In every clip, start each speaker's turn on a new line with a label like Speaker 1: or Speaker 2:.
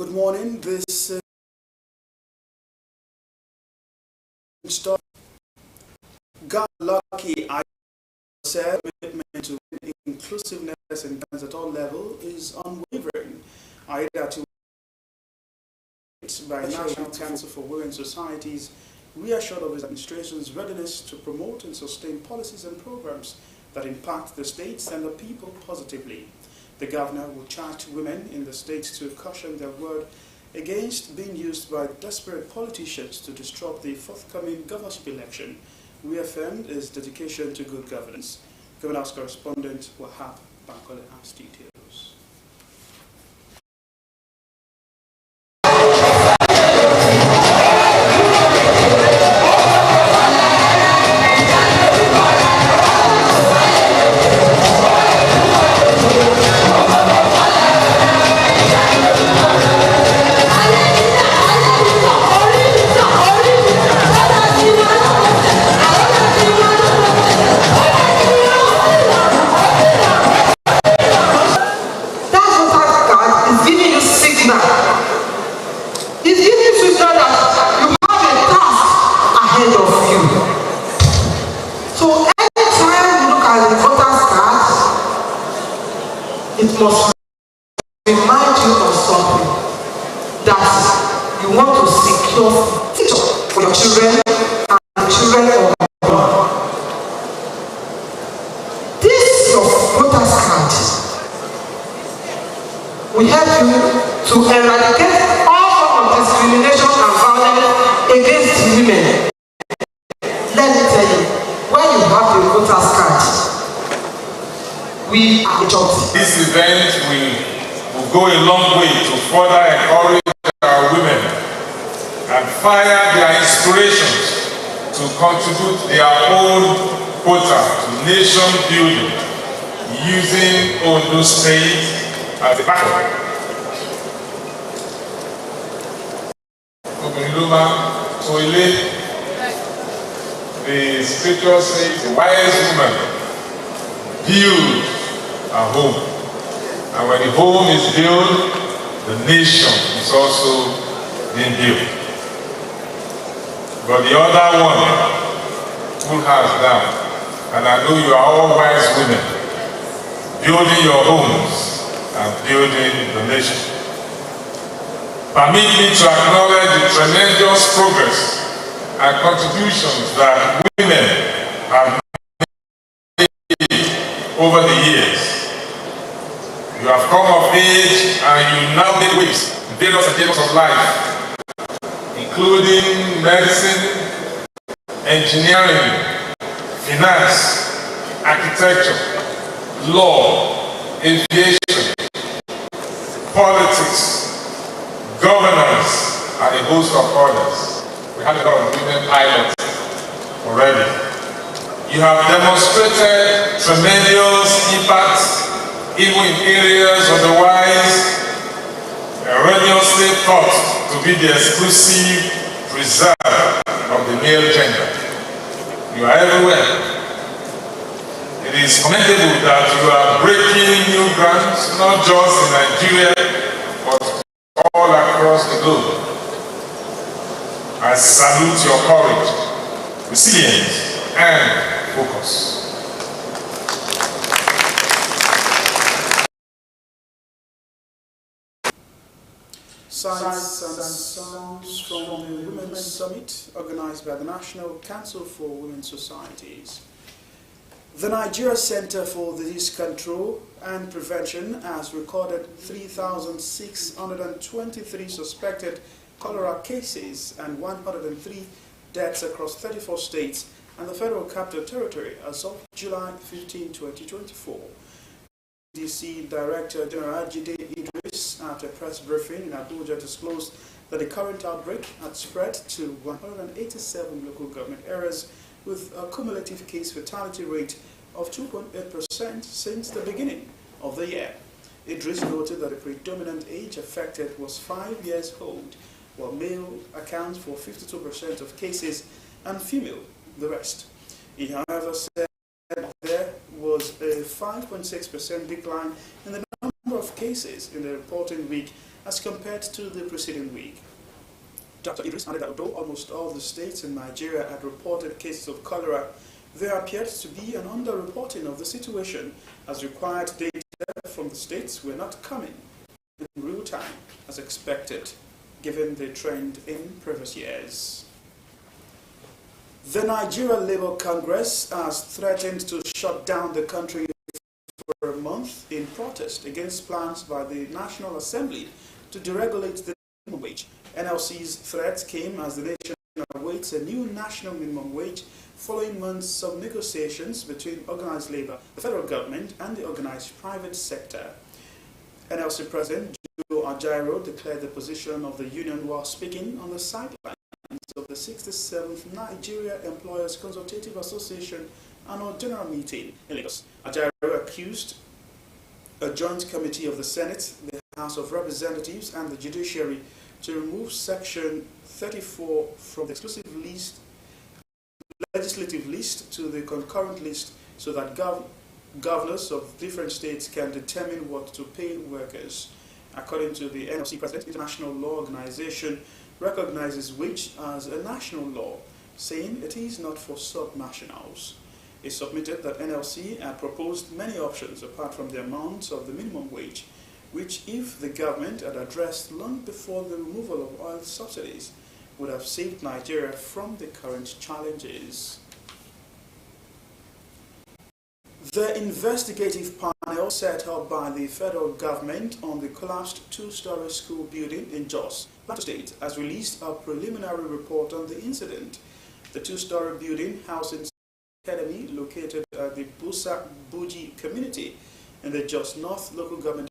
Speaker 1: Good morning. This God lucky I said commitment to inclusiveness and guidance at all levels is unwavering. I that by National Council for Women's Societies reassured of his administration's readiness to promote and sustain policies and programs that impact the states and the people positively. The governor will charge women in the state to caution their word against being used by desperate politicians to disrupt the forthcoming governorship election, reaffirmed his dedication to good governance. Governor's correspondent Wahab Bankole has details.
Speaker 2: It must remind you of something, that you want to secure future for your children and the children of God. This your voter's card will help you to eradicate all forms of discrimination and violence against women. Let me tell you, when you have the voter's card, we are jobs.
Speaker 3: This event will go a long way to further encourage our women and fire their inspirations to contribute their own quota to nation building using Ondo State as a backbone. The scripture says, a wise woman build a home, and when the home is built, the nation is also being built. But the other one, full hands down, and I know you are all wise women, building your homes and building the nation. Permit me to acknowledge the tremendous progress and contributions that women have made over the years. You have come of age and you now make waves in various areas of life, including medicine, engineering, finance, architecture, law, aviation, politics, governance, and a host of others. We have a lot of women pilots already. You have demonstrated tremendous impact even in areas otherwise erroneously thought to be the exclusive preserve of the male gender. You are everywhere. It is commendable that you are breaking new grounds, not just in Nigeria, but all across the globe. I salute your courage, resilience, and focus.
Speaker 1: Sights and sounds from the Women's Summit organized by the National Council for Women's Societies. The Nigeria Center for Disease Control and Prevention has recorded 3,623 suspected cholera cases and 103 deaths across 34 states and the Federal Capital Territory as of July 15, 2024. CDC Director General Jide Idris, at a press briefing in Abuja, disclosed that the current outbreak had spread to 187 local government areas with a cumulative case fatality rate of 2.8% since the beginning of the year. Idris noted that the predominant age affected was 5 years old, while male accounts for 52% of cases and female the rest. He, however, said there was a 5.6% decline in the number of of cases in the reporting week as compared to the preceding week. Dr. Idris added that although almost all the states in Nigeria had reported cases of cholera, there appeared to be an underreporting of the situation, as required data from the states were not coming in real time as expected, given the trend in previous years. The Nigeria Labour Congress has threatened to shut down the country for a month in protest against plans by the National Assembly to deregulate the minimum wage. NLC's threat came as the nation awaits a new national minimum wage following months of negotiations between organized labor, the federal government, and the organized private sector. NLC President Joe Ajaero declared the position of the union while speaking on the sidelines of the 67th Nigeria Employers Consultative Association annual general meeting in Lagos. Ajaero accused a joint committee of the Senate, the House of Representatives, and the Judiciary to remove Section 34 from the exclusive legislative list to the concurrent list so that governors of different states can determine what to pay workers. According to the NLC President, International Law Organization recognizes wage as a national law, saying it is not for subnationals. It submitted that NLC had proposed many options apart from the amount of the minimum wage, which, if the government had addressed long before the removal of oil subsidies, would have saved Nigeria from the current challenges. The investigative panel set up by the federal government on the collapsed two-story school building in Jos, Plateau State, has released a preliminary report on the incident. The two-story building housing academy located at the Busa Buji community in the Jos North local government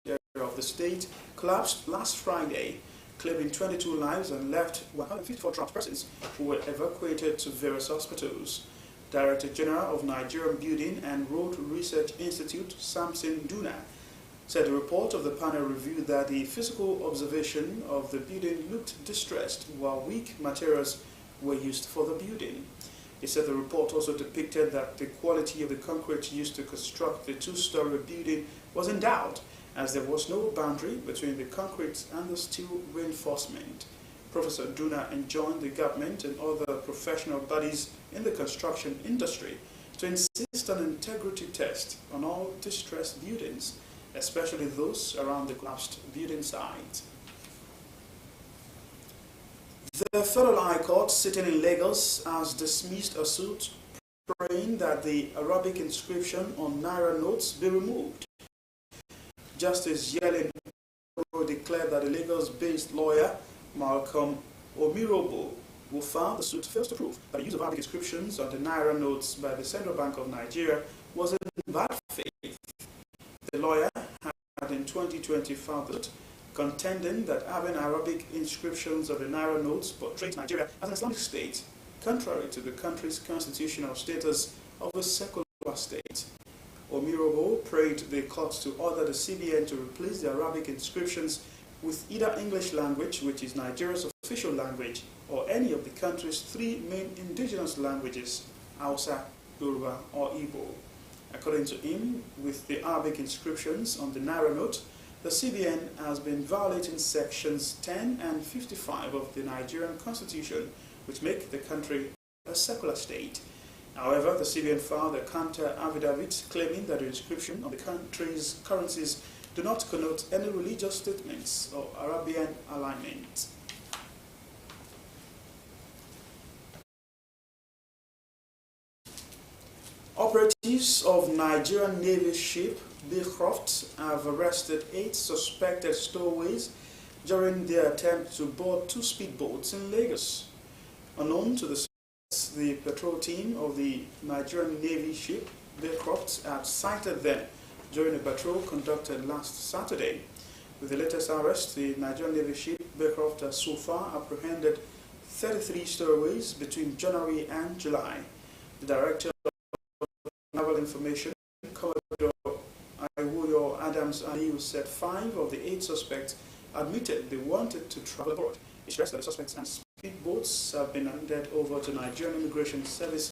Speaker 1: area of the state collapsed last Friday, claiming 22 lives and left 154 trapped persons who were evacuated to various hospitals. Director General of Nigerian Building and Road Research Institute, Samson Duna, said the report of the panel reviewed that the physical observation of the building looked distressed while weak materials were used for the building. He said the report also depicted that the quality of the concrete used to construct the two-story building was in doubt, as there was no boundary between the concrete and the steel reinforcement. Professor Duna enjoined the government and other professional bodies in the construction industry to insist on integrity tests on all distressed buildings, especially those around the collapsed building site. The Federal High Court sitting in Lagos has dismissed a suit praying that the Arabic inscription on Naira notes be removed. Justice Yelin declared that the Lagos-based lawyer Malcolm Omirobo, who filed the suit, fails to prove that the use of Arabic inscriptions on the Naira notes by the Central Bank of Nigeria was in bad faith. The lawyer had in 2020 filed the suit, contending that having Arabic inscriptions on the Naira notes portrays Nigeria as an Islamic state, contrary to the country's constitutional status of a secular state. Omirobo prayed the court to order the CBN to replace the Arabic inscriptions with either English language, which is Nigeria's official language, or any of the country's three main indigenous languages, Hausa, Yoruba, or Igbo. According to him, with the Arabic inscriptions on the Naira note, the CBN has been violating sections 10 and 55 of the Nigerian Constitution, which make the country a secular state. However, the CBN filed a counter-affidavit claiming that the inscription on the country's currencies do not connote any religious statements or Arabian alignment. Operatives of Nigerian Navy ship Beecroft have arrested 8 suspected stowaways during their attempt to board 2 speedboats in Lagos. Unknown to the patrol team of the Nigerian Navy ship Beecroft had sighted them during a patrol conducted last Saturday. With the latest arrest, the Nigerian Navy ship Beecroft has so far apprehended 33 stowaways between January and July. The Director of Naval Information, Commodore Iwoyo Adams Aliu, said 5 of the 8 suspects admitted they wanted to travel abroad. He stressed that the suspects and speedboats have been handed over to Nigerian Immigration Service